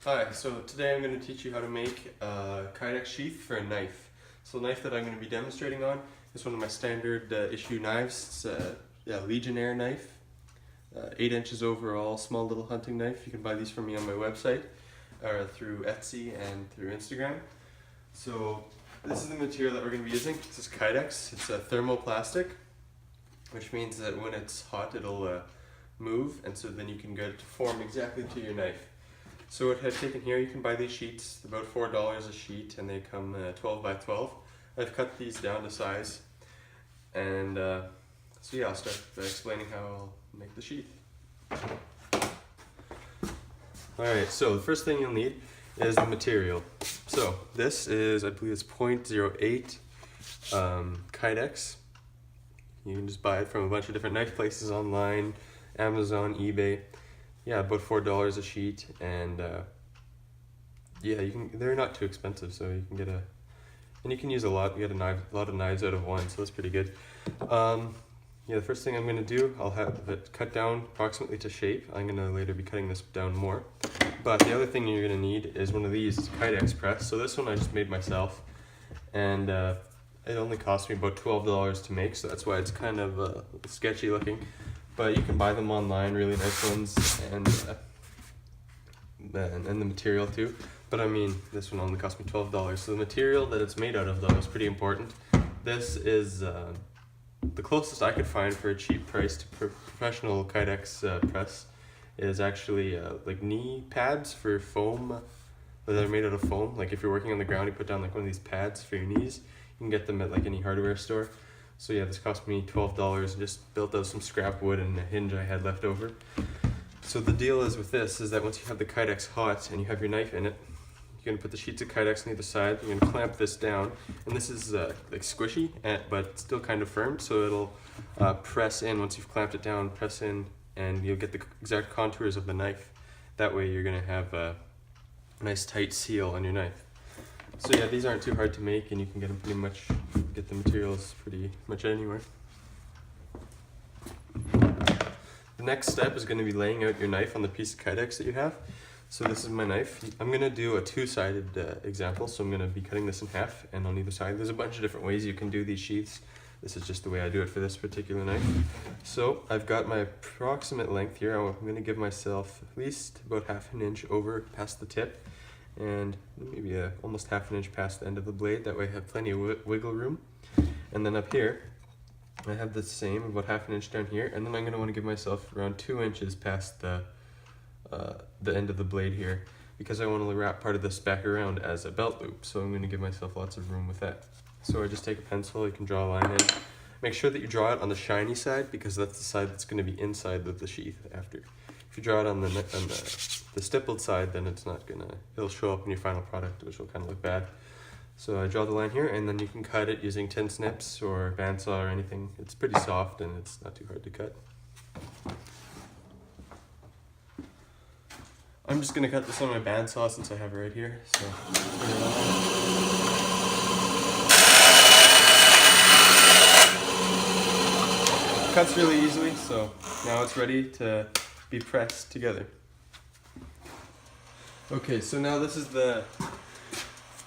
Hi, so today I'm going to teach you how to make a Kydex sheath for a knife. So the knife that I'm going to be demonstrating on is one of my standard issue knives. It's a Legionnaire knife, 8 inches overall, small little hunting knife. You can buy these from me on my website, or through Etsy and through Instagram. So this is the material that we're going to be using. This is Kydex. It's a thermoplastic, which means that when it's hot it'll move, and so then you can get it to form exactly to your knife. So what I've taken here, you can buy these sheets, about $4 a sheet, and they come 12 by 12. I've cut these down to size, and so yeah, I'll start by explaining how I'll make the sheath. Alright, so the first thing you'll need is the material. So this is, I believe it's 0.08 Kydex. You can just buy it from a bunch of different knife places online, Amazon, eBay. Yeah, about $4 a sheet, and yeah, they're not too expensive, so you can get and you can use a lot. You get a lot of knives out of one, so that's pretty good. Yeah, the first thing I'm going to do, I'll have it cut down approximately to shape. I'm going to later be cutting this down more. But the other thing you're going to need is one of these Kydex press. So this one I just made myself, and it only cost me about $12 to make, so that's why it's kind of sketchy looking. But you can buy them online, really nice ones, and the material too. But I mean, this one only cost me $12. So the material that it's made out of, though, is pretty important. This is the closest I could find for a cheap price to professional Kydex press is actually like knee pads for foam, that are made out of foam. Like if you're working on the ground, you put down like one of these pads for your knees. You can get them at like any hardware store. So yeah, this cost me $12, just built out some scrap wood and a hinge I had left over. So the deal is with this is that once you have the Kydex hot and you have your knife in it, you're gonna put the sheets of Kydex on either side. You're gonna clamp this down, and this is like squishy, but still kind of firm, so it'll press in once you've clamped it down. Press in, and you'll get the exact contours of the knife. That way, you're gonna have a nice tight seal on your knife. So yeah, these aren't too hard to make, and you can get them get the materials pretty much anywhere. The next step is going to be laying out your knife on the piece of Kydex that you have. So this is my knife. I'm going to do a two-sided example, so I'm going to be cutting this in half, and on either side there's a bunch of different ways you can do these sheaths. This is just the way I do it for this particular knife. So I've got my approximate length here. I'm going to give myself at least about half an inch over past the tip, and maybe almost half an inch past the end of the blade. That way I have plenty of wiggle room. And then up here I have the same, about half an inch down here, and then I'm going to want to give myself around 2 inches past the end of the blade here, because I want to wrap part of this back around as a belt loop. So I'm going to give myself lots of room with that. So I just take a pencil, you can draw a line in. Make sure that you draw it on the shiny side, because that's the side that's going to be inside of the sheath after. If you draw it on the stippled side, then it'll show up in your final product, which will kind of look bad. So I draw the line here, and then you can cut it using tin snips or bandsaw or anything. It's pretty soft and it's not too hard to cut. I'm just going to cut this on my bandsaw since I have it right here. So it cuts really easily, so now it's ready to be pressed together. Okay, so now this is the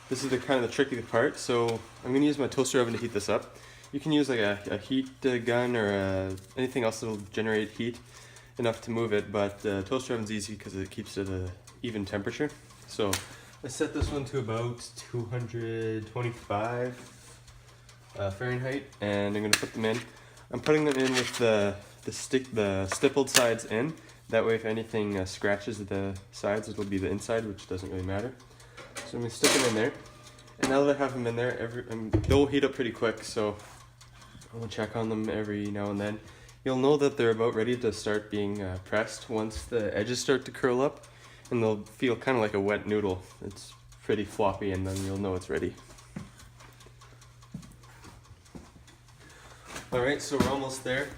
kind of the tricky part. So I'm going to use my toaster oven to heat this up. You can use like a heat gun or anything else that will generate heat enough to move it, but toaster oven's easy because it keeps it at an even temperature. So I set this one to about 225 Fahrenheit, and I'm going to put them in. I'm putting them in with the stippled sides in. That way if anything scratches the sides, it'll be the inside, which doesn't really matter. So I'm going to stick them in there. And now that I have them in there, they'll heat up pretty quick, so I'll check on them every now and then. You'll know that they're about ready to start being pressed once the edges start to curl up, and they'll feel kind of like a wet noodle. It's pretty floppy, and then you'll know it's ready. Alright, so we're almost there.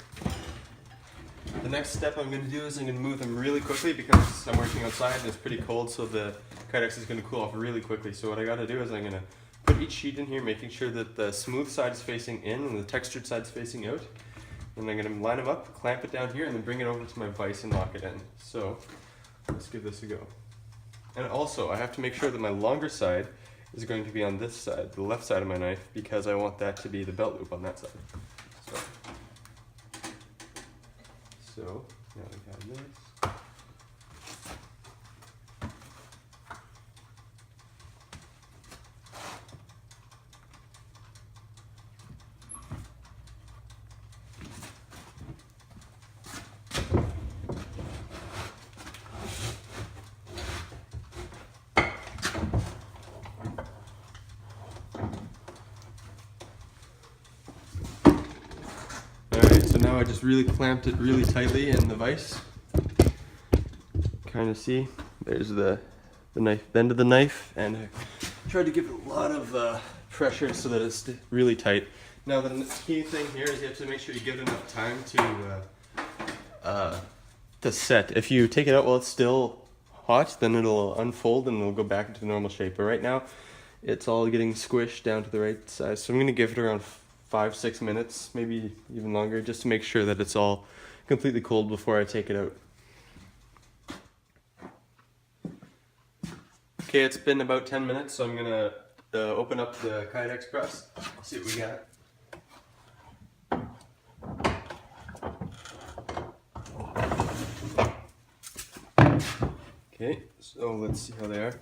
The next step I'm going to do is I'm going to move them really quickly, because I'm working outside and it's pretty cold, so the Kydex is going to cool off really quickly. So what I got to do is I'm going to put each sheet in here, making sure that the smooth side is facing in and the textured side is facing out. And I'm going to line them up, clamp it down here, and then bring it over to my vise and lock it in. So let's give this a go. And also, I have to make sure that my longer side is going to be on this side, the left side of my knife, because I want that to be the belt loop on that side. So now we have this. So now I just really clamped it really tightly in the vise. Kind of see, there's the knife bend of the knife, and I tried to give it a lot of pressure so that it's really tight. Now the key thing here is you have to make sure you give it enough time to set. If you take it out while it's still hot, then it'll unfold and it'll go back into the normal shape. But right now, it's all getting squished down to the right size. So I'm going to give it around 5-6 minutes, maybe even longer, just to make sure that it's all completely cold before I take it out. Okay, it's been about 10 minutes, so I'm gonna open up the Kydex press, see what we got. Okay, so let's see how they are.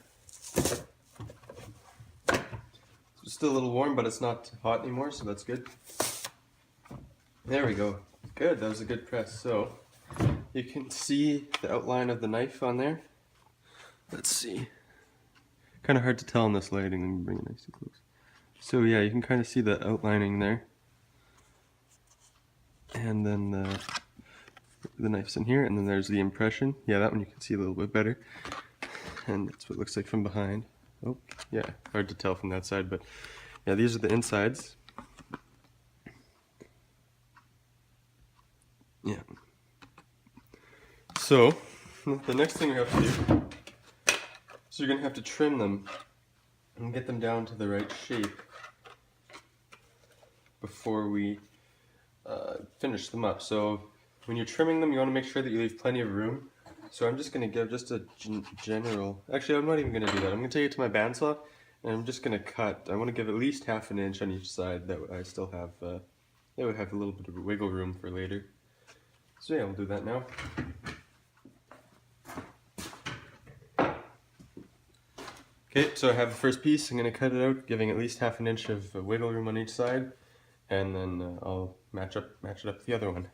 It's still a little warm, but it's not hot anymore, so that's good. There we go. Good, that was a good press. So you can see the outline of the knife on there. Let's see. Kind of hard to tell in this lighting. Let me bring it nice and close. So yeah, you can kind of see the outlining there. And then the knife's in here, and then there's the impression. Yeah, that one you can see a little bit better. And that's what it looks like from behind. Oh, yeah, hard to tell from that side, but yeah, these are the insides. Yeah. So, the next thing we have to do, so you're going to have to trim them and get them down to the right shape before we finish them up. So when you're trimming them, you want to make sure that you leave plenty of room. So I'm just going to give just a general, actually I'm not even going to do that. I'm going to take it to my bandsaw and I'm just going to cut. I want to give at least 1/2 inch on each side, that I still have, it would have a little bit of wiggle room for later. So yeah, we'll do that now. Okay, so I have the first piece. I'm going to cut it out, giving at least 1/2 inch of wiggle room on each side, and then I'll match it up with the other one.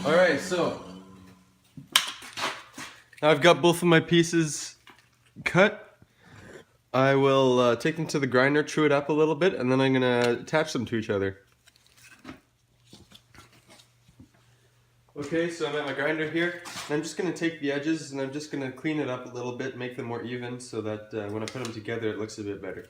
Alright, so now I've got both of my pieces cut. I will take them to the grinder, chew it up a little bit, and then I'm going to attach them to each other. Okay, so I'm at my grinder here, and I'm just going to take the edges and I'm just going to clean it up a little bit, make them more even so that when I put them together it looks a bit better.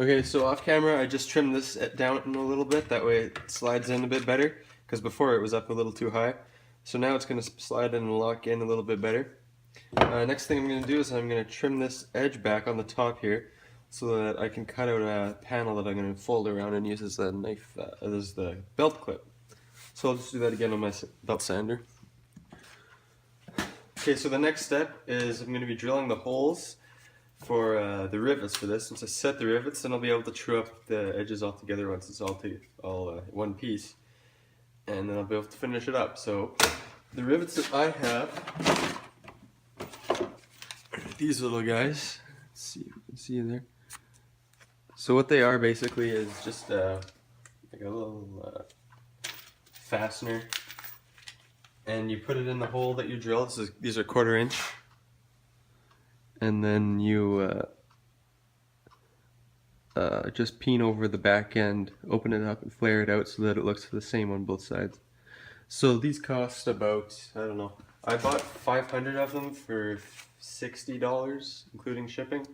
Okay, so off camera I just trimmed this down a little bit, that way it slides in a bit better, because before it was up a little too high. So now it's going to slide in and lock in a little bit better. Next thing I'm going to do is I'm going to trim this edge back on the top here, so that I can cut out a panel that I'm going to fold around and use as the knife, as the belt clip. So I'll just do that again on my belt sander. Okay, so the next step is I'm going to be drilling the holes for the rivets for this. Once I set the rivets, then I'll be able to true up the edges all together once it's all one piece, and then I'll be able to finish it up. So the rivets that I have are these little guys. Let's see if you can see there. So what they are basically is just like a little fastener, and you put it in the hole that you drill. These are 1/4 inch. And then you just peen over the back end, open it up and flare it out so that it looks the same on both sides. So these cost about, I don't know, I bought 500 of them for $60 including shipping.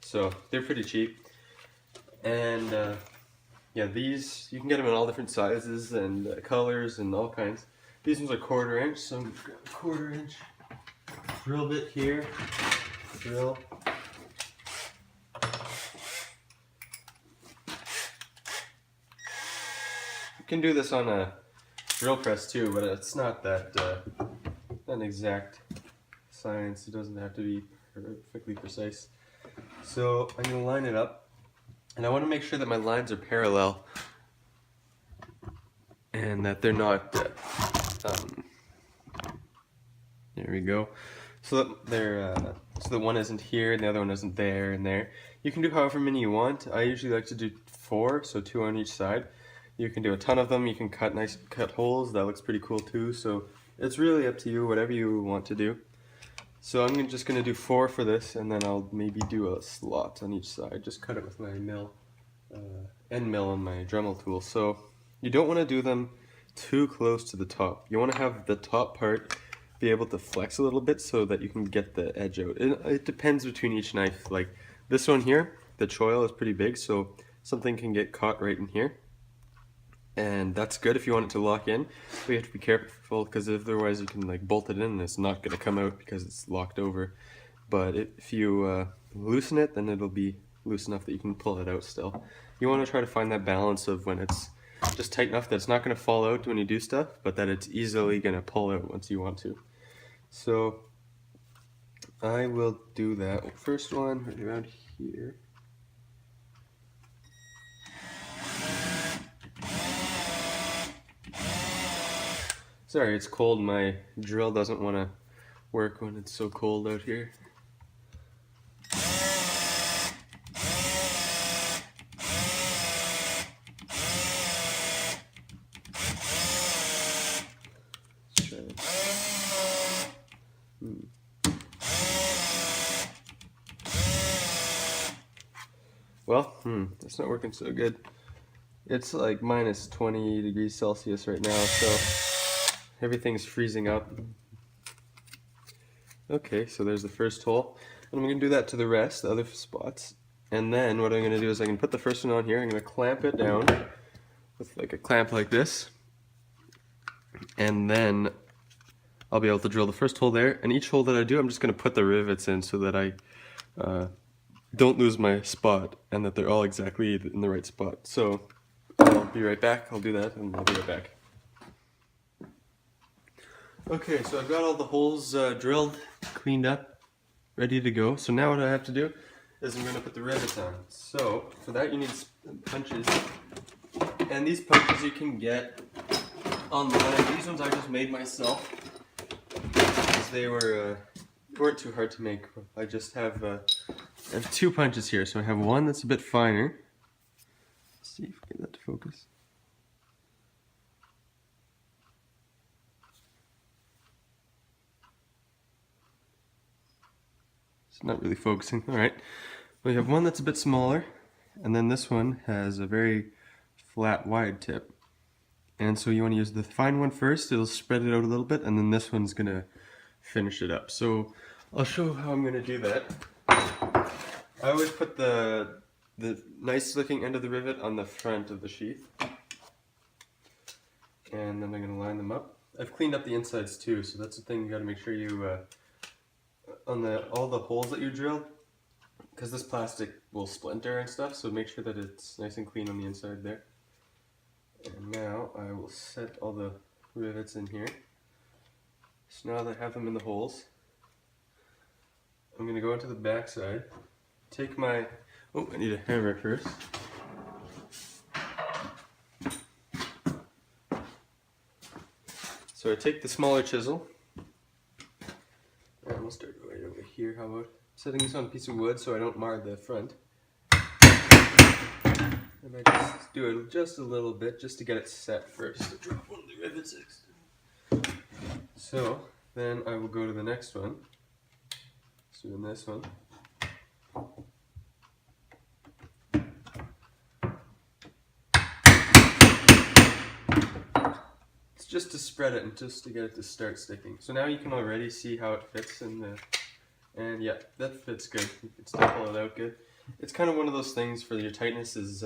So they're pretty cheap. And yeah, these, you can get them in all different sizes and colors and all kinds. These ones are 1/4 inch, so I'm just gonna 1/4 inch drill bit here. Drill. You can do this on a drill press too, but it's not that an exact science. It doesn't have to be perfectly precise. So I'm going to line it up, and I want to make sure that my lines are parallel and that they're not there we go. So that they're so that one isn't here and the other one isn't there and there. You can do however many you want. I usually like to do 4, so 2 on each side. You can do a ton of them. You can cut holes. That looks pretty cool too. So it's really up to you, whatever you want to do. So I'm just going to do 4 for this, and then I'll maybe do a slot on each side. Just cut it with my end mill on my Dremel tool. So you don't want to do them too close to the top. You want to have the top part be able to flex a little bit so that you can get the edge out. It depends between each knife. Like this one here, the choil is pretty big, so something can get caught right in here. And that's good if you want it to lock in, but you have to be careful because otherwise you can like bolt it in and it's not going to come out because it's locked over. But if you loosen it, then it'll be loose enough that you can pull it out still. You want to try to find that balance of when it's just tight enough that it's not going to fall out when you do stuff, but that it's easily going to pull out once you want to. So I will do that. First one right around here. Sorry, it's cold. My drill doesn't want to work when it's so cold out here. Let's try it. Well, that's not working so good. It's like minus 20 degrees Celsius right now, so everything's freezing up. Okay, so there's the first hole. And I'm going to do that to the rest, the other spots. And then what I'm going to do is I can put the first one on here. I'm going to clamp it down with like a clamp like this. And then I'll be able to drill the first hole there. And each hole that I do, I'm just going to put the rivets in so that I don't lose my spot and that they're all exactly in the right spot. So I'll be right back. I'll do that and I'll be right back. Okay, so I've got all the holes drilled, cleaned up, ready to go. So now what I have to do is I'm going to put the rivets on. So for that you need punches. And these punches you can get online. These ones I just made myself because they weren't too hard to make. I just have 2 punches here. So I have one that's a bit finer. Let's see if I can get that to focus. It's not really focusing. Alright. We have one that's a bit smaller, and then this one has a very flat, wide tip. And so you want to use the fine one first, it'll spread it out a little bit, and then this one's going to finish it up. So I'll show how I'm going to do that. I always put the the nice looking end of the rivet on the front of the sheath. And then I'm going to line them up. I've cleaned up the insides too, so that's the thing you got to make sure you, on all the holes that you drill, because this plastic will splinter and stuff, so make sure that it's nice and clean on the inside there. And now I will set all the rivets in here. So now that I have them in the holes, I'm going to go into the back side, take my, oh, I need a hammer first. So I take the smaller chisel, and we'll start right over here. How about setting this on a piece of wood so I don't mar the front. And I just do it just a little bit just to get it set first. To drop one of the rivets. So then I will go to the next one. So in this one. Just to spread it and just to get it to start sticking. So now you can already see how it fits in the, and yeah, that fits good. You can still pull it out good. It's kind of one of those things for your tightness is,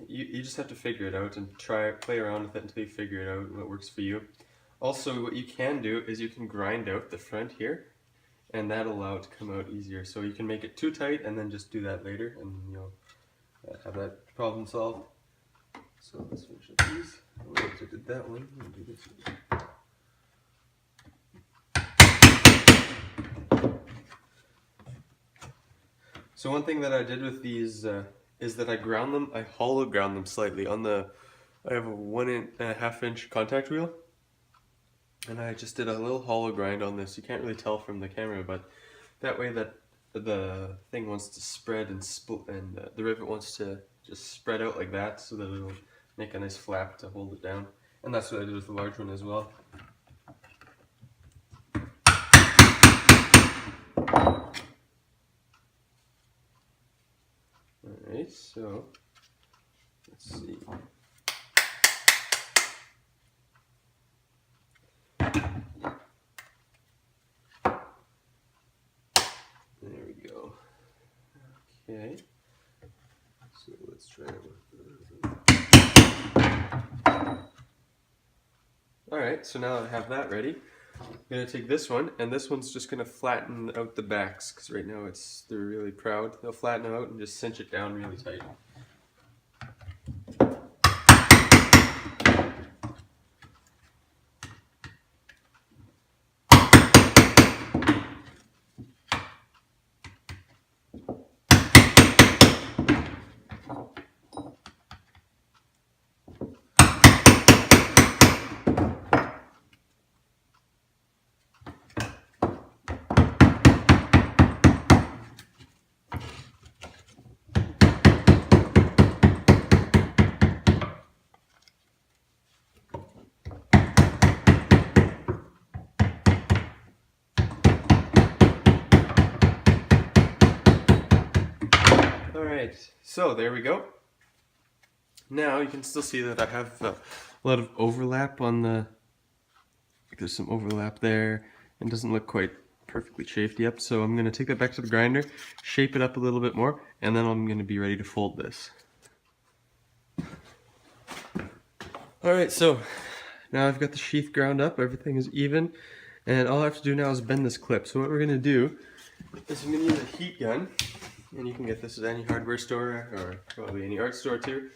you just have to figure it out and play around with it until you figure it out what works for you. Also, what you can do is you can grind out the front here, and that'll allow it to come out easier. So you can make it too tight and then just do that later, and you'll have that problem solved. So let's finish up these. Oh, I did that one. I'll do this one. So one thing that I did with these is that I ground them. I hollow ground them slightly on the. I have a 1.5 inch contact wheel, and I just did a little hollow grind on this. You can't really tell from the camera, but that way that the thing wants to spread and split, and the rivet wants to just spread out like that, so that it'll make a nice flap to hold it down. And that's what I did with the large one as well. Alright, so let's see. There we go. Okay. So let's try it with Alright, so now that I have that ready, I'm going to take this one, and this one's just going to flatten out the backs, because right now they're really proud. They'll flatten them out and just cinch it down really tight. Alright, so there we go. Now you can still see that I have a lot of overlap on the, there's some overlap there, and doesn't look quite perfectly shaped yet, so I'm going to take that back to the grinder, shape it up a little bit more, and then I'm going to be ready to fold this. Alright, so now I've got the sheath ground up, everything is even, and all I have to do now is bend this clip. So what we're going to do is I'm going to use a heat gun, and you can get this at any hardware store, or probably any art store too,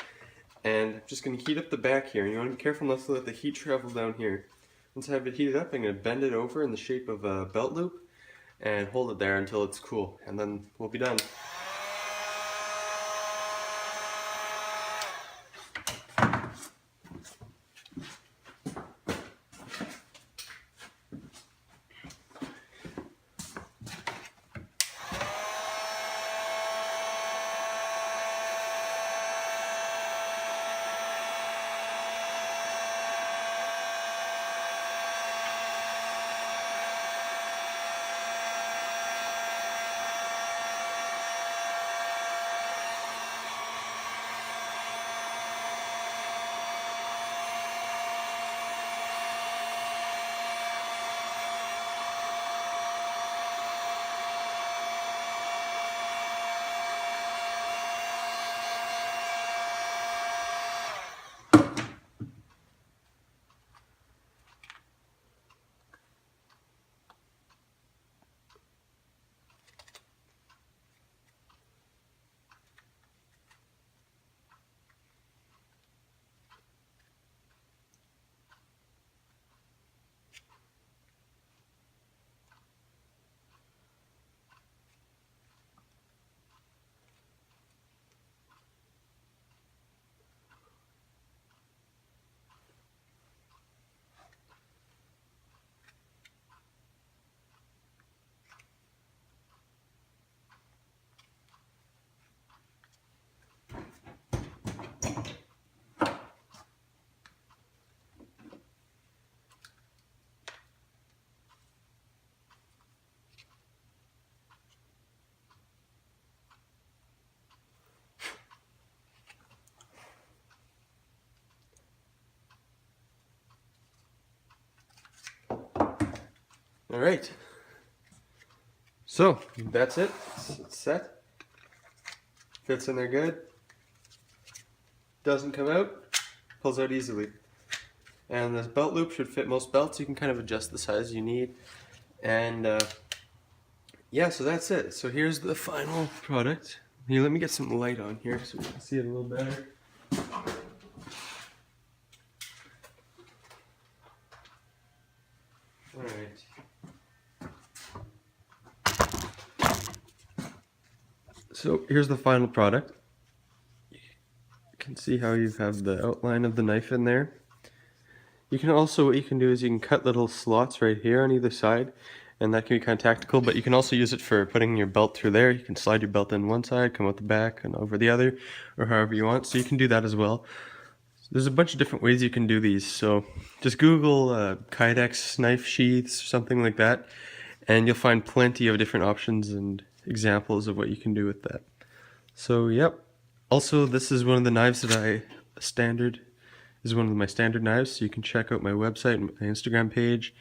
and I'm just going to heat up the back here, and you want to be careful not to let the heat travel down here. Once I have it heated up, I'm going to bend it over in the shape of a belt loop, and hold it there until it's cool, and then we'll be done. All right. So that's it. It's set. Fits in there good. Doesn't come out. Pulls out easily. And this belt loop should fit most belts. You can kind of adjust the size you need. And yeah, so that's it. So here's the final product. Here, let me get some light on here so we can see it a little better. Alright. So here's the final product. You can see how you have the outline of the knife in there. You can also, what you can do is you can cut little slots right here on either side, and that can be kind of tactical, but you can also use it for putting your belt through there. You can slide your belt in one side, come out the back and over the other, or however you want, so you can do that as well. There's a bunch of different ways you can do these, so just Google Kydex Knife Sheaths or something like that, and you'll find plenty of different options and examples of what you can do with that. So yep, also this is one of the knives that is one of my standard knives, so you can check out my website and my Instagram page,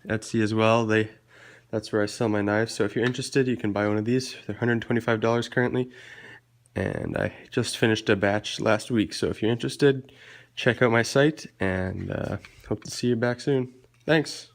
Etsy as well. That's where I sell my knives, so if you're interested you can buy one of these. They're $125 currently, and I just finished a batch last week, so if you're interested, check out my site, and hope to see you back soon. Thanks!